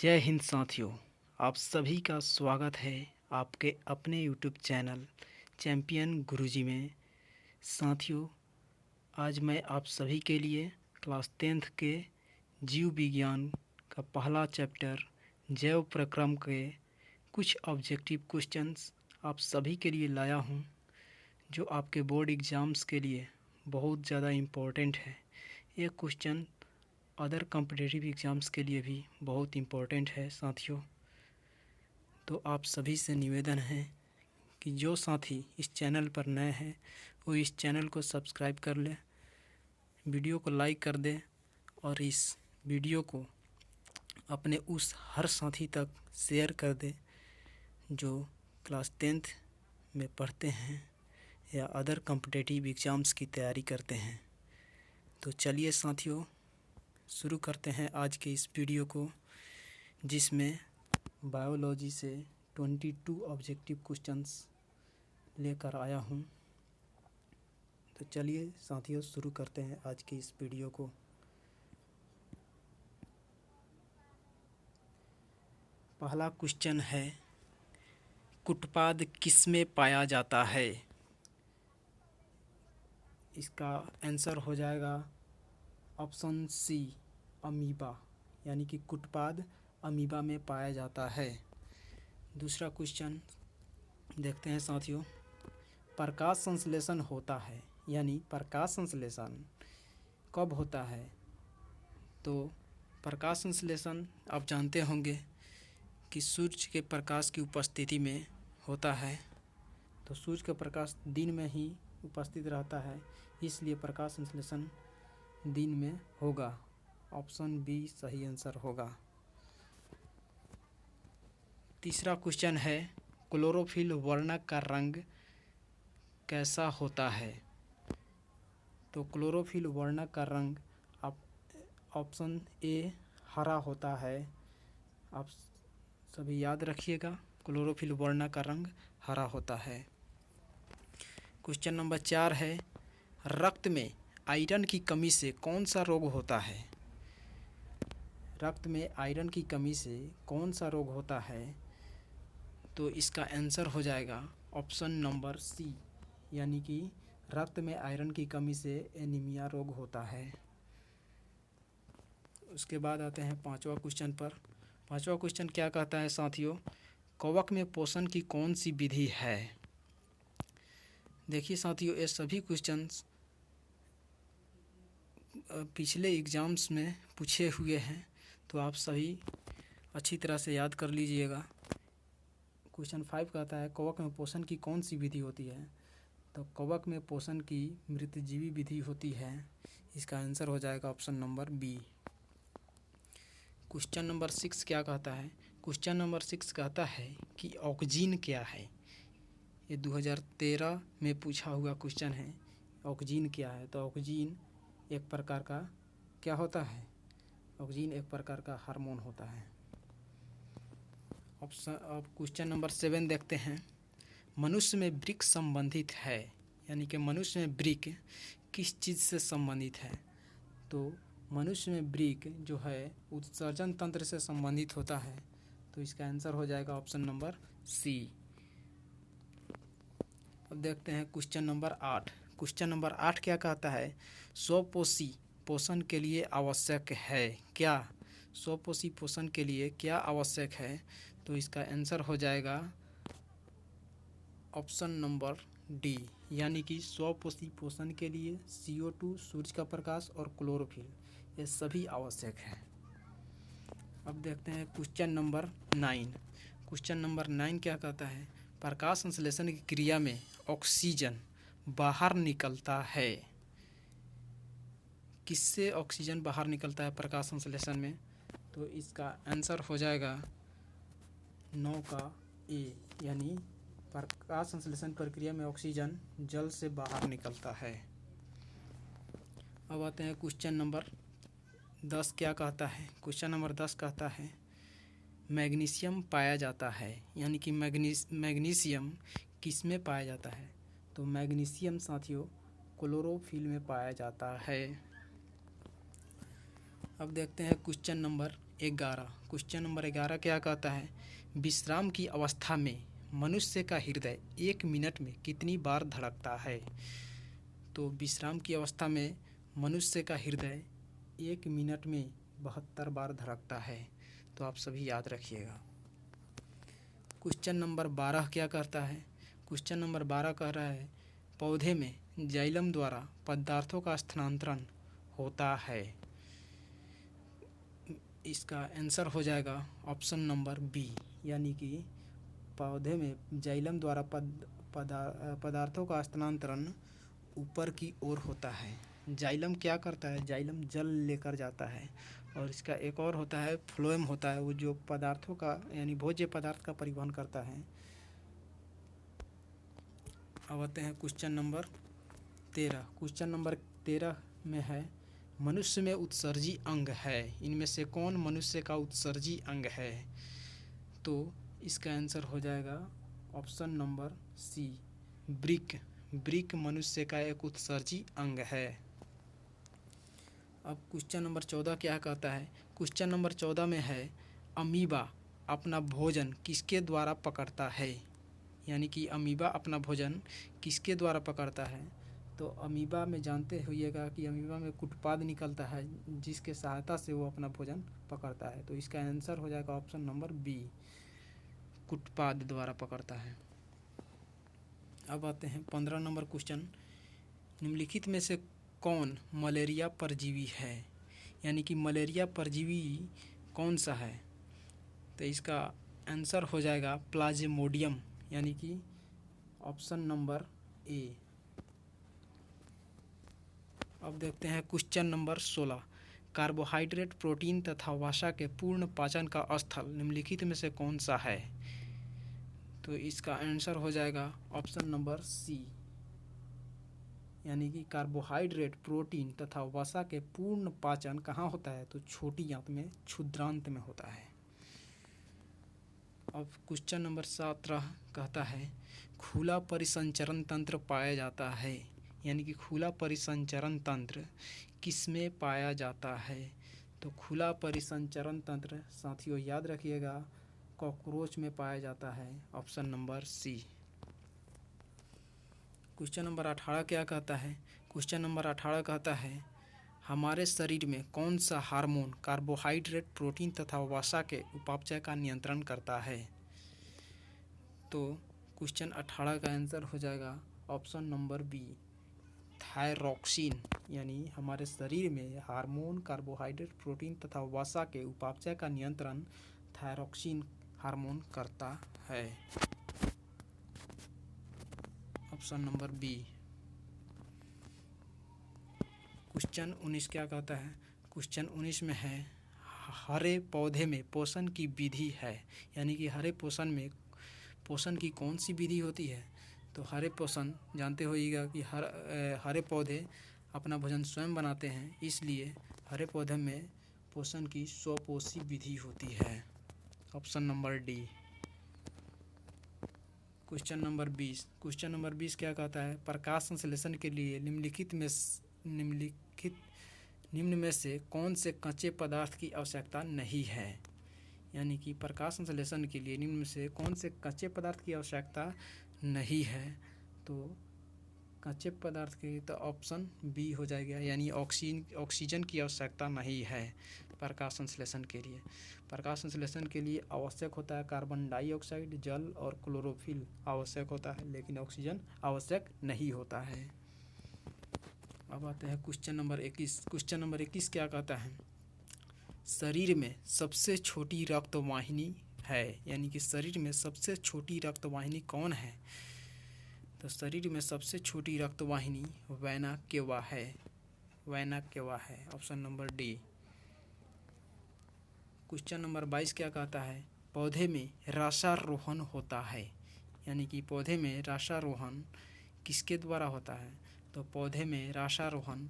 जय हिंद साथियों, आप सभी का स्वागत है आपके अपने यूट्यूब चैनल चैम्पियन गुरुजी में। साथियों, आज मैं आप सभी के लिए क्लास 10th के जीव विज्ञान का पहला चैप्टर जैव प्रक्रम के कुछ ऑब्जेक्टिव क्वेश्चंस आप सभी के लिए लाया हूं, जो आपके बोर्ड एग्ज़ाम्स के लिए बहुत ज़्यादा इम्पोर्टेंट है। ये क्वेश्चन अदर कॉम्पिटिटिव एग्ज़ाम्स के लिए भी बहुत इम्पोर्टेंट है साथियों। तो आप सभी से निवेदन है कि जो साथी इस चैनल पर नए हैं वो इस चैनल को सब्सक्राइब कर लें, वीडियो को लाइक कर दें और इस वीडियो को अपने उस हर साथी तक शेयर कर दें जो क्लास 10th में पढ़ते हैं या अदर कॉम्पिटिटिव एग्ज़ाम्स की तैयारी करते हैं। तो चलिए साथियों, शुरू करते हैं आज के इस वीडियो को, जिसमें बायोलॉजी से 22 ऑब्जेक्टिव क्वेश्चंस लेकर आया हूं। तो चलिए साथियों, शुरू करते हैं आज की इस वीडियो को। पहला क्वेश्चन है, कुटपाद किसमें पाया जाता है? इसका आंसर हो जाएगा ऑप्शन सी, अमीबा, यानी कि कुटपाद अमीबा में पाया जाता है। दूसरा क्वेश्चन देखते हैं साथियों, प्रकाश संश्लेषण होता है, यानी प्रकाश संश्लेषण कब होता है? तो प्रकाश संश्लेषण आप जानते होंगे कि सूर्य के प्रकाश की उपस्थिति में होता है। तो सूर्य का प्रकाश दिन में ही उपस्थित रहता है, इसलिए प्रकाश संश्लेषण दिन में होगा। ऑप्शन बी सही आंसर होगा। तीसरा क्वेश्चन है, क्लोरोफिल वर्णक का रंग कैसा होता है? तो क्लोरोफिल वर्णक का रंग ऑप्शन ए हरा होता है। आप सभी याद रखिएगा, क्लोरोफिल वर्णक का रंग हरा होता है। क्वेश्चन नंबर 4 है, रक्त में आयरन की कमी से कौन सा रोग होता है? रक्त में आयरन की कमी से कौन सा रोग होता है? तो इसका आंसर हो जाएगा ऑप्शन नंबर सी, यानी कि रक्त में आयरन की कमी से एनीमिया रोग होता है। उसके बाद आते हैं पांचवा क्वेश्चन पर। पांचवा क्वेश्चन क्या कहता है साथियों, कवक में पोषण की कौन सी विधि है? देखिए साथियों, ये सभी क्वेश्चंस पिछले एग्ज़ाम्स में पूछे हुए हैं, तो आप सभी अच्छी तरह से याद कर लीजिएगा। क्वेश्चन 5 कहता है, कवक में पोषण की कौन सी विधि होती है? तो कवक में पोषण की मृतजीवी विधि होती है। इसका आंसर हो जाएगा option number B. Question number 6 क्या कहता है? क्वेश्चन नंबर 6 कहता है कि ऑक्सीजन क्या है? ये 2013 में पूछा हुआ क्वेश्चन है, ऑक्सीजन क्या है? तो ऑक्सीजन एक प्रकार का क्या होता है? ऑक्सीजन एक प्रकार का हार्मोन होता है। अब क्वेश्चन नंबर 7 देखते हैं, मनुष्य में वृक्क संबंधित है, यानी कि मनुष्य में वृक्क किस चीज़ से संबंधित है? तो मनुष्य में वृक्क जो है उत्सर्जन तंत्र से संबंधित होता है। तो इसका आंसर हो जाएगा ऑप्शन नंबर सी। अब देखते हैं क्वेश्चन नंबर 8। क्वेश्चन नंबर 8 क्या कहता है, स्वपोषी पोषण के लिए आवश्यक है क्या? स्वपोषी पोषण के लिए क्या आवश्यक है? तो इसका आंसर हो जाएगा ऑप्शन नंबर डी, यानी कि स्वपोषी पोषण के लिए CO2, सूर्य का प्रकाश और क्लोरोफिल, ये सभी आवश्यक है। अब देखते हैं क्वेश्चन नंबर 9। क्वेश्चन नंबर 9 क्या कहता है, प्रकाश संश्लेषण की क्रिया में ऑक्सीजन बाहर निकलता है। किससे ऑक्सीजन बाहर निकलता है प्रकाश संश्लेषण में? तो इसका आंसर हो जाएगा 9 का ए, यानी प्रकाश संश्लेषण प्रक्रिया में ऑक्सीजन जल से बाहर निकलता है। अब आते हैं क्वेश्चन नंबर 10 क्या कहता है? क्वेश्चन नंबर 10 कहता है, मैग्नीशियम पाया जाता है, यानी कि मैग्नीशियम किस में पाया जाता है? तो मैग्नीशियम साथियों क्लोरोफिल में पाया जाता है। अब देखते हैं क्वेश्चन नंबर 11, क्वेश्चन नंबर 11 क्या कहता है? विश्राम की अवस्था में मनुष्य का हृदय 1 मिनट में कितनी बार धड़कता है? तो विश्राम की अवस्था में मनुष्य का हृदय 1 मिनट में 72 बार धड़कता है। तो आप सभी याद रखिएगा। क्वेश्चन नंबर 12 क्या कहता है? क्वेश्चन नंबर 12 कह रहा है पौधे में जाइलम द्वारा पदार्थों का स्थानांतरण होता है। इसका आंसर हो जाएगा ऑप्शन नंबर बी, यानी कि पौधे में जाइलम द्वारा पदार्थों का स्थानांतरण ऊपर की ओर होता है। जाइलम क्या करता है? जाइलम जल लेकर जाता है। और इसका एक और होता है फ्लोएम होता है, वो जो पदार्थों का यानी भोज्य पदार्थ का परिवहन करता है। अब आते हैं क्वेश्चन नंबर 13। क्वेश्चन नंबर 13 में है मनुष्य में उत्सर्जी अंग है, इनमें से कौन मनुष्य का उत्सर्जी अंग है? तो इसका आंसर हो जाएगा ऑप्शन नंबर सी, वृक्क। वृक्क मनुष्य का एक उत्सर्जी अंग है। अब क्वेश्चन नंबर 14 क्या कहता है? क्वेश्चन नंबर 14 में है अमीबा अपना भोजन किसके द्वारा पकड़ता है? यानी कि अमीबा अपना भोजन किसके द्वारा पकड़ता है? तो अमीबा में जानते होइएगा कि अमीबा में कुटपाद निकलता है, जिसके सहायता से वो अपना भोजन पकड़ता है। तो इसका आंसर हो जाएगा ऑप्शन नंबर बी, कुटपाद द्वारा पकड़ता है। अब आते हैं 15 नंबर क्वेश्चन। निम्नलिखित में से कौन मलेरिया परजीवी है? यानी कि मलेरिया परजीवी कौन सा है? तो इसका आंसर हो जाएगा प्लाज्मोडियम, यानी कि ऑप्शन नंबर ए। अब देखते हैं क्वेश्चन नंबर 16। कार्बोहाइड्रेट, प्रोटीन तथा वसा के पूर्ण पाचन का स्थल निम्नलिखित में से कौन सा है? तो इसका आंसर हो जाएगा ऑप्शन नंबर सी, यानी कि कार्बोहाइड्रेट, प्रोटीन तथा वसा के पूर्ण पाचन कहाँ होता है? तो छोटी आंत में, क्षुद्रांत में होता है। अब क्वेश्चन नंबर 17 कहता है खुला परिसंचरण तंत्र पाया जाता है, यानी कि खुला परिसंचरण तंत्र किसमें पाया जाता है? तो खुला परिसंचरण तंत्र साथियों याद रखिएगा कॉकरोच में पाया जाता है, option number C. Question number 18 क्या कहता है? क्वेश्चन नंबर 18 कहता है हमारे शरीर में कौन सा हार्मोन कार्बोहाइड्रेट, प्रोटीन तथा वसा के उपापचय का नियंत्रण करता है? तो क्वेश्चन 18 का आंसर हो जाएगा ऑप्शन नंबर बी, थायरॉक्सिन। यानी हमारे शरीर में हार्मोन कार्बोहाइड्रेट, प्रोटीन तथा वसा के उपापचय का नियंत्रण थायरॉक्सिन हार्मोन करता है, ऑप्शन नंबर बी। क्वेश्चन 19 क्या कहता है? क्वेश्चन 19 में है हरे पौधे में पोषण की विधि है, यानी कि हरे पोषण में पोषण की कौन सी विधि होती है? तो हरे पोषण जानते होइएगा कि हरे पौधे अपना भोजन स्वयं बनाते हैं, इसलिए हरे पौधे में पोषण की स्वपोषी विधि होती है, option number D. Question number 20। Question number 20 क्या कहता है? प्रकाश संश्लेषण के लिए निम्न में से कौन से कच्चे पदार्थ की आवश्यकता नहीं है? यानी कि प्रकाश संश्लेषण के लिए निम्न में से कौन से कच्चे पदार्थ की आवश्यकता नहीं है? तो कच्चे पदार्थ के तो ऑप्शन बी हो जाएगा, यानी ऑक्सीजन की आवश्यकता नहीं है प्रकाश संश्लेषण के लिए। प्रकाश संश्लेषण के लिए आवश्यक होता है कार्बन डाइऑक्साइड, जल और क्लोरोफिल आवश्यक होता है, लेकिन ऑक्सीजन आवश्यक नहीं होता है। अब आते हैं क्वेश्चन नंबर 21। क्वेश्चन नंबर 21 क्या कहता है? शरीर में सबसे छोटी रक्तवाहिनी है, यानी कि शरीर में सबसे छोटी रक्तवाहिनी कौन है? तो शरीर में सबसे छोटी रक्तवाहिनी वेना केवा है, वेना केवा है, option number D. Question number 22 क्या कहता है? पौधे में रसारोहण होता है, यानी कि पौधे में रसारोहण किसके द्वारा होता है? तो पौधे में रसारोहण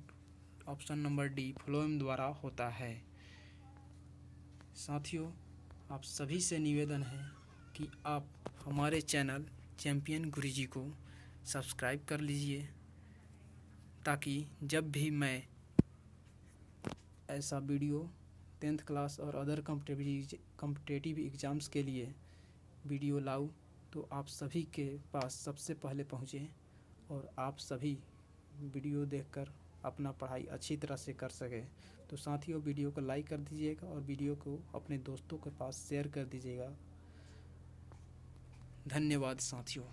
ऑप्शन नंबर डी, फ्लोएम द्वारा होता है। साथियों, आप सभी से निवेदन है कि आप हमारे चैनल चैंपियन गुरुजी को सब्सक्राइब कर लीजिए, ताकि जब भी मैं ऐसा वीडियो 10th क्लास और अदर कॉम्पिटिटिव एग्ज़ाम्स के लिए वीडियो लाऊं तो आप सभी के पास सबसे पहले पहुँचे और आप सभी वीडियो देखकर अपना पढ़ाई अच्छी तरह से कर सके। तो साथियों, वीडियो को लाइक कर दीजिएगा और वीडियो को अपने दोस्तों के पास शेयर कर दीजिएगा। धन्यवाद साथियों।